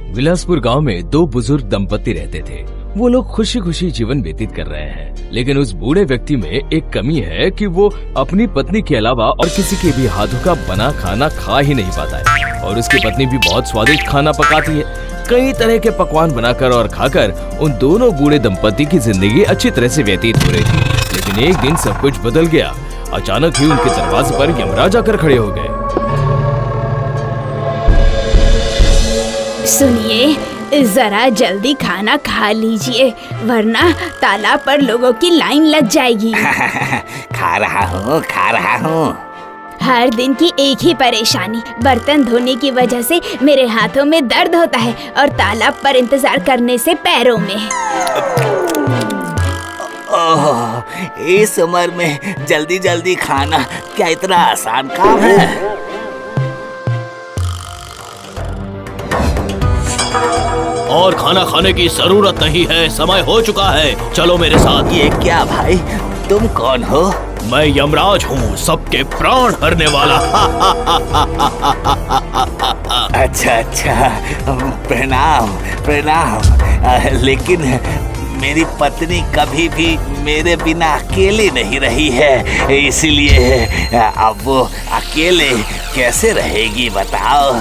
विलासपुर गांव में दो बुजुर्ग दंपति रहते थे। वो लोग खुशी खुशी जीवन व्यतीत कर रहे हैं, लेकिन उस बूढ़े व्यक्ति में एक कमी है कि वो अपनी पत्नी के अलावा और किसी के भी हाथों का बना खाना खा ही नहीं पाता है। और उसकी पत्नी भी बहुत स्वादिष्ट खाना पकाती है। कई तरह के पकवान बनाकर और खाकर उन दोनों बूढ़े दंपति की जिंदगी अच्छी तरह से व्यतीत हो रही थी। लेकिन एक दिन सब कुछ बदल गया। अचानक ही उनके दरवाजे पर यमराज आकर खड़े हो गए। सुनिए, जरा जल्दी खाना खा लीजिए, वरना तालाब पर लोगों की लाइन लग जाएगी। खा रहा हूँ। हर दिन की एक ही परेशानी, बर्तन धोने की वजह से मेरे हाथों में दर्द होता है और तालाब पर इंतजार करने से पैरों में। ओह, इस उम्र में जल्दी जल्दी खाना क्या इतना आसान काम है? और खाना खाने की जरूरत नहीं है, समय हो चुका है, चलो मेरे साथ। ये क्या भाई, तुम कौन हो? मैं यमराज हूँ, सबके प्राण हरने वाला। अच्छा, प्रणाम। लेकिन मेरी पत्नी कभी भी मेरे बिना अकेली नहीं रही है, इसीलिए अब वो अकेले कैसे रहेगी बताओ?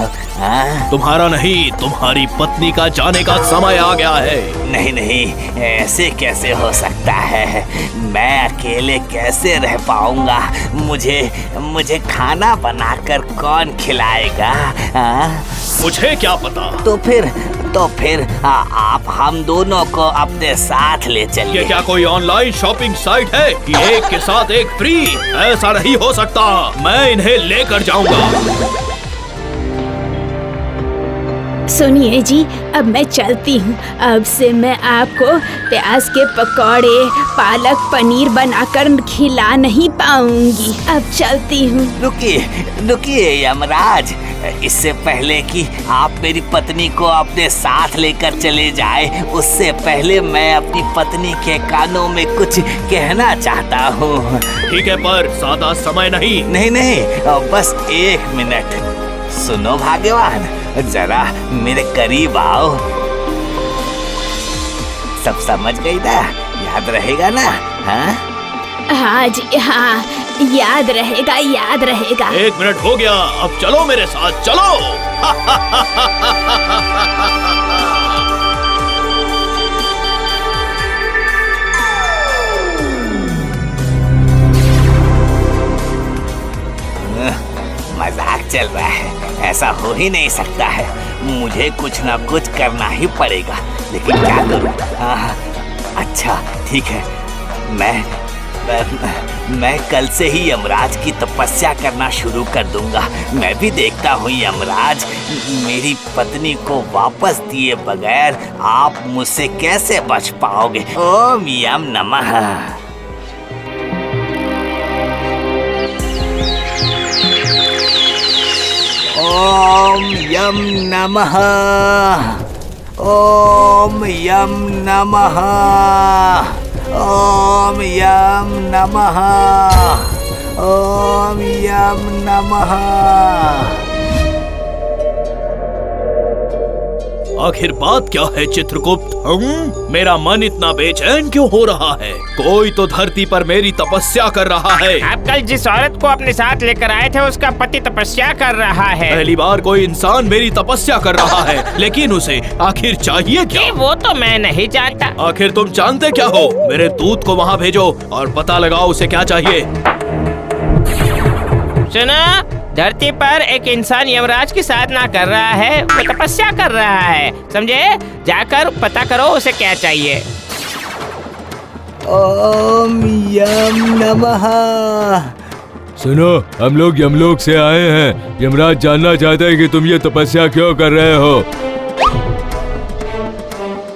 तुम्हारा नहीं, तुम्हारी पत्नी का जाने का समय आ गया है। नहीं, ऐसे कैसे हो सकता है? मैं अकेले कैसे रह पाऊंगा? मुझे खाना बनाकर कौन खिलाएगा? मुझे क्या पता। तो फिर आप हम दोनों को अपने साथ ले चलिए। ये क्या कोई ऑनलाइन शॉपिंग साइट है कि एक के साथ एक फ्री? ऐसा नहीं हो सकता, मैं इन्हें लेकर जाऊंगा। सुनिए जी, अब मैं चलती हूँ। अब से मैं आपको प्याज के पकौड़े, पालक पनीर बनाकर खिला नहीं पाऊंगी। अब चलती हूँ। रुकिए यमराज, इससे पहले कि आप मेरी पत्नी को अपने साथ लेकर चले जाए, उससे पहले मैं अपनी पत्नी के कानों में कुछ कहना चाहता हूँ। ठीक है, पर ज्यादा समय नहीं। नहीं, बस 1 मिनट। सुनो भाग्यवान, जरा मेरे करीब आओ। सब समझ गई ना? याद रहेगा ना? हाँ जी, हाँ, याद रहेगा। 1 मिनट हो गया, अब चलो मेरे साथ, चलो। मजाक चल रहा है, ऐसा हो ही नहीं सकता है। मुझे कुछ ना कुछ करना ही पड़ेगा, लेकिन क्या करूं? अच्छा ठीक है, मैं कल से ही यमराज की तपस्या करना शुरू कर दूंगा। मैं भी देखता हूँ यमराज, मेरी पत्नी को वापस दिए बगैर आप मुझसे कैसे बच पाओगे। ओम यम नमः। ओम यम नमः। ओम यम नमः। ओम यम नमः। ओम यम नमः। आखिर बात क्या है चित्रगुप्त? मेरा मन इतना बेचैन क्यों हो रहा है? कोई तो धरती पर मेरी तपस्या कर रहा है। आप कल जिस औरत को अपने साथ लेकर आए थे, उसका पति तपस्या कर रहा है। पहली बार कोई इंसान मेरी तपस्या कर रहा है, लेकिन उसे आखिर चाहिए क्या? वो तो मैं नहीं जानता। आखिर तुम जानते क्या हो? मेरे दूत को वहाँ भेजो और पता लगाओ उसे क्या चाहिए। सुना, धरती पर एक इंसान यमराज की साधना कर रहा है, वो तपस्या कर रहा है, समझे? जाकर पता करो उसे क्या चाहिए। ओम यम नमः। सुनो, हम लोग यमलोक से आए हैं। यमराज जानना चाहते हैं कि तुम ये तपस्या क्यों कर रहे हो।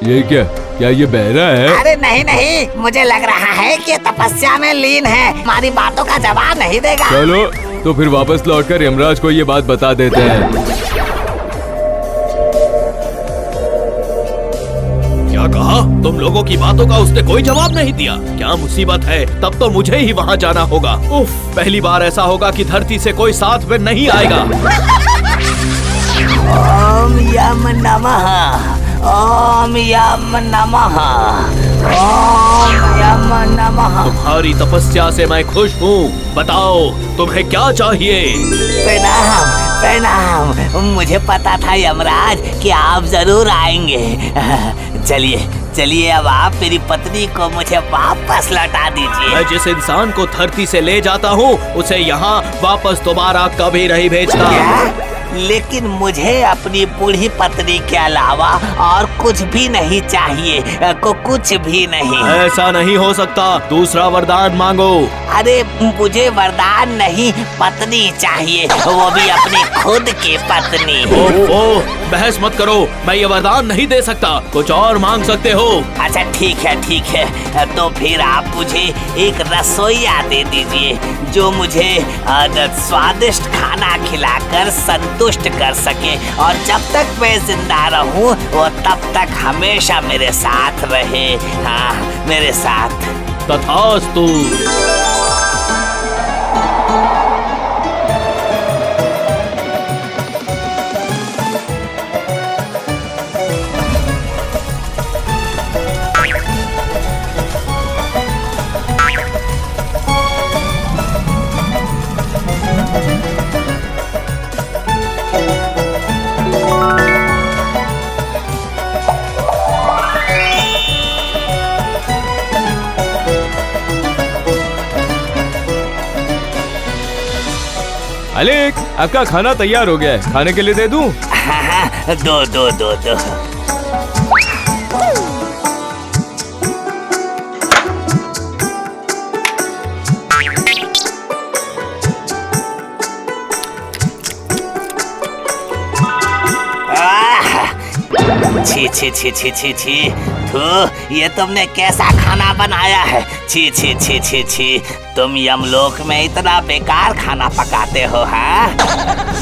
ये क्या ये बहरा है? अरे नहीं, मुझे लग रहा है कि तपस्या में लीन है, हमारी बातों का जवाब नहीं देगा। चलो तो फिर वापस लौटकर यमराज को ये बात बता देते हैं। क्या कहा? तुम लोगों की बातों का उसने कोई जवाब नहीं दिया? क्या मुसीबत है? तब तो मुझे ही वहाँ जाना होगा। उफ, पहली बार ऐसा होगा कि धरती से कोई साथ में नहीं आएगा। ओम यम नमः, ओम यम नमः, ओम यम नमः। तुम्हारी तपस्या से मैं खुश हूँ। बताओ तुम्हें क्या चाहिए? प्रणाम प्रणाम, मुझे पता था यमराज कि आप जरूर आएंगे। चलिए चलिए, अब आप मेरी पत्नी को मुझे वापस लौटा दीजिए। मैं जिस इंसान को धरती से ले जाता हूँ उसे यहाँ वापस दोबारा कभी नहीं भेजता। क्या? लेकिन मुझे अपनी बूढ़ी पत्नी के अलावा और कुछ भी नहीं चाहिए, कुछ भी नहीं। ऐसा नहीं हो सकता, दूसरा वरदान मांगो। अरे मुझे वरदान नहीं, पत्नी चाहिए, वो भी अपनी खुद की पत्नी। ओह, बहस मत करो, मैं ये वरदान नहीं दे सकता, कुछ और मांग सकते हो। अच्छा ठीक है, तो फिर आप मुझे एक रसोइया दे दीजिए जो मुझे स्वादिष्ट खाना खिलाकर संतुष्ट कर सके, और जब तक मैं जिंदा रहूं वो तब तक हमेशा मेरे साथ रहे। हाँ, मेरे साथ। तथास्तु। मालिक, आपका खाना तैयार हो गया है, खाने के लिए दे दूं? हाँ, दो। छी, थू, ये तुमने कैसा खाना बनाया है? छी, तुम यमलोक में इतना बेकार खाना पकाते हो? हाँ,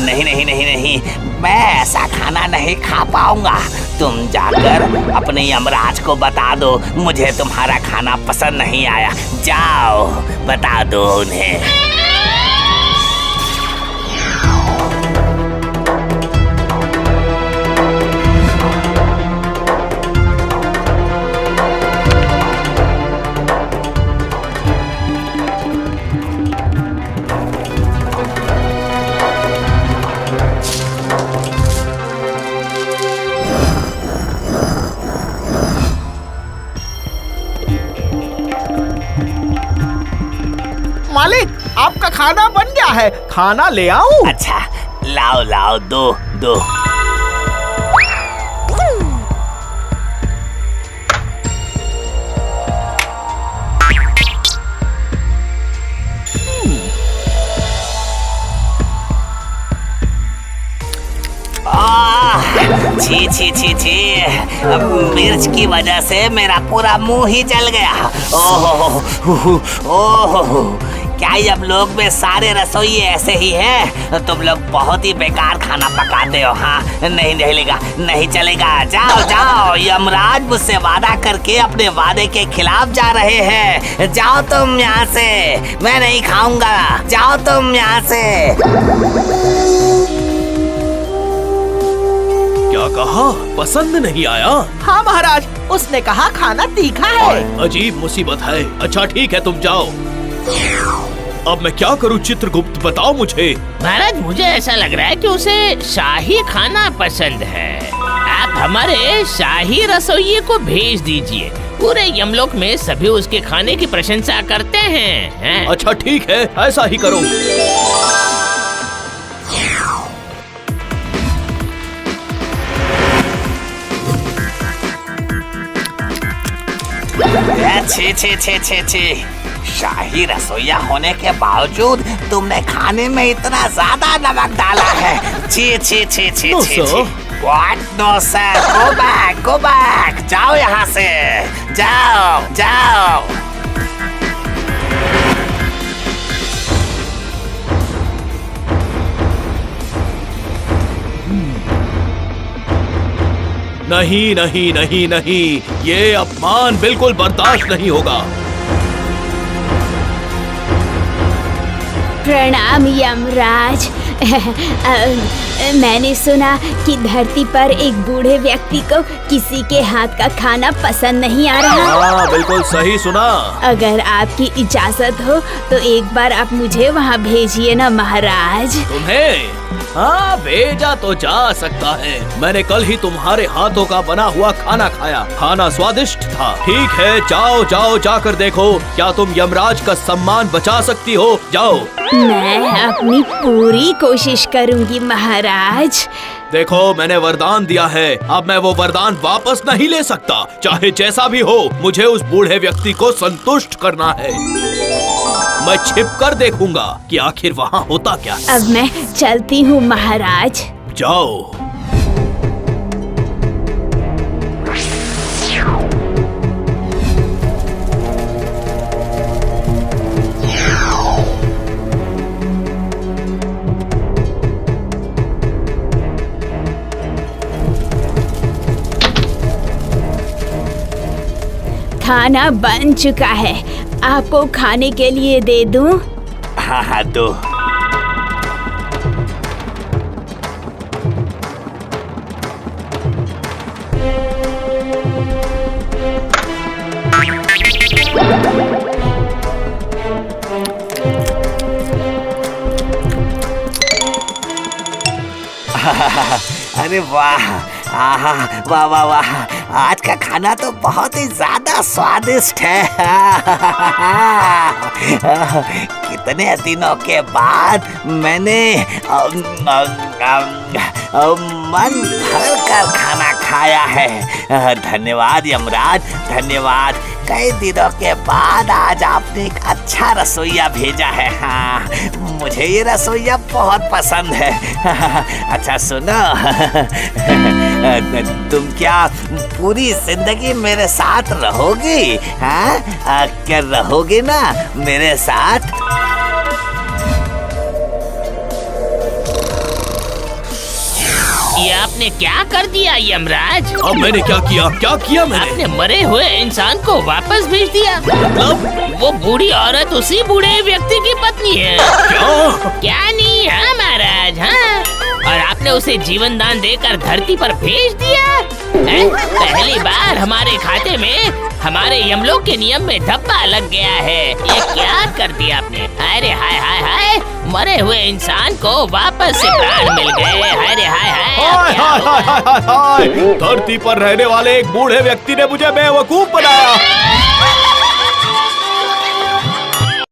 नहीं, मैं ऐसा खाना नहीं खा पाऊंगा। तुम जाकर अपने यमराज को बता दो मुझे तुम्हारा खाना पसंद नहीं आया। जाओ बता दो उन्हें। मालिक, आपका खाना बन गया है, खाना ले आओ? अच्छा, लाओ, दो। छी, मिर्च की वजह से मेरा पूरा मुंह ही जल गया। ओहो, क्या यमलोक में सारे रसोई ऐसे ही हैं? तुम लोग बहुत ही बेकार खाना पकाते हो। हाँ, नहीं चलेगा। जाओ, यमराज मुझसे वादा करके अपने वादे के खिलाफ जा रहे हैं। जाओ तुम यहाँ से, मैं नहीं खाऊंगा। जाओ तुम यहाँ से। क्या कहा? पसंद नहीं आया? हाँ महाराज, उसने कहा खाना तीखा है। अजीब मुसीबत है। अच्छा ठीक है, तुम जाओ। अब मैं क्या करूं चित्रगुप्त, बताओ मुझे। महाराज, मुझे ऐसा लग रहा है कि उसे शाही खाना पसंद है। आप हमारे शाही रसोइये को भेज दीजिए। पूरे यमलोक में सभी उसके खाने की प्रशंसा करते हैं। अच्छा ठीक है, ऐसा ही करो। छी, शाही रसोइया होने के बावजूद तुमने खाने में इतना ज्यादा नमक डाला है। छी। What? No sir, go back, जाओ यहाँ से, जाओ। नहीं, ये अपमान बिल्कुल बर्दाश्त नहीं होगा। प्रणाम यमराज, मैंने सुना कि धरती पर एक बूढ़े व्यक्ति को किसी के हाथ का खाना पसंद नहीं आ रहा। हाँ बिल्कुल सही सुना। अगर आपकी इजाजत हो तो एक बार आप मुझे वहाँ भेजिए ना महाराज। तुम्हें? हाँ भेजा तो जा सकता है। मैंने कल ही तुम्हारे हाथों का बना हुआ खाना खाया, खाना स्वादिष्ट था। ठीक है जाओ जाओ जाकर देखो क्या तुम यमराज का सम्मान बचा सकती हो। जाओ। मैं अपनी पूरी कोशिश करूंगी महाराज। देखो मैंने वरदान दिया है, अब मैं वो वरदान वापस नहीं ले सकता। चाहे जैसा भी हो मुझे उस बूढ़े व्यक्ति को संतुष्ट करना है। मैं छिप कर देखूंगा कि आखिर वहाँ होता क्या है। अब मैं चलती हूँ महाराज। जाओ। खाना बन चुका है, आपको खाने के लिए दे दूं? हाँ हाँ दो। अरे वाह, आहा, वाह वाह वाह, आज का खाना तो बहुत ही ज्यादा स्वादिष्ट है। कितने दिनों के बाद मैंने मन भर कर खाना खाया है। धन्यवाद यमराज, धन्यवाद। कई दिनों के बाद आज आपने एक अच्छा रसोइया भेजा है। हाँ, मुझे ये रसोइया बहुत पसंद है। अच्छा सुनो, तुम क्या पूरी जिंदगी मेरे साथ रहोगी? हाँ, क्या रहोगी ना मेरे साथ? ये आपने क्या कर दिया यमराज? अब मैंने क्या किया? क्या किया मैंने? आपने मरे हुए इंसान को वापस भेज दिया। मतलब? वो बूढ़ी औरत उसी बूढ़े व्यक्ति की पत्नी है। क्या नहीं? हाँ महाराज, हाँ। और आपने उसे जीवन दान देकर धरती पर भेज दिया। पहली बार हमारे खाते में हमारे यमलोक के नियम में धब्बा लग गया है। ये क्या कर दिया आपने? अरे हाय हाय हाय, मरे हुए इंसान को वापस से प्राण मिल गए। अरे हाय हाय, हाय हाय हाय हाय हाय, धरती पर रहने वाले एक बूढ़े व्यक्ति ने मुझे बेवकूफ बनाया।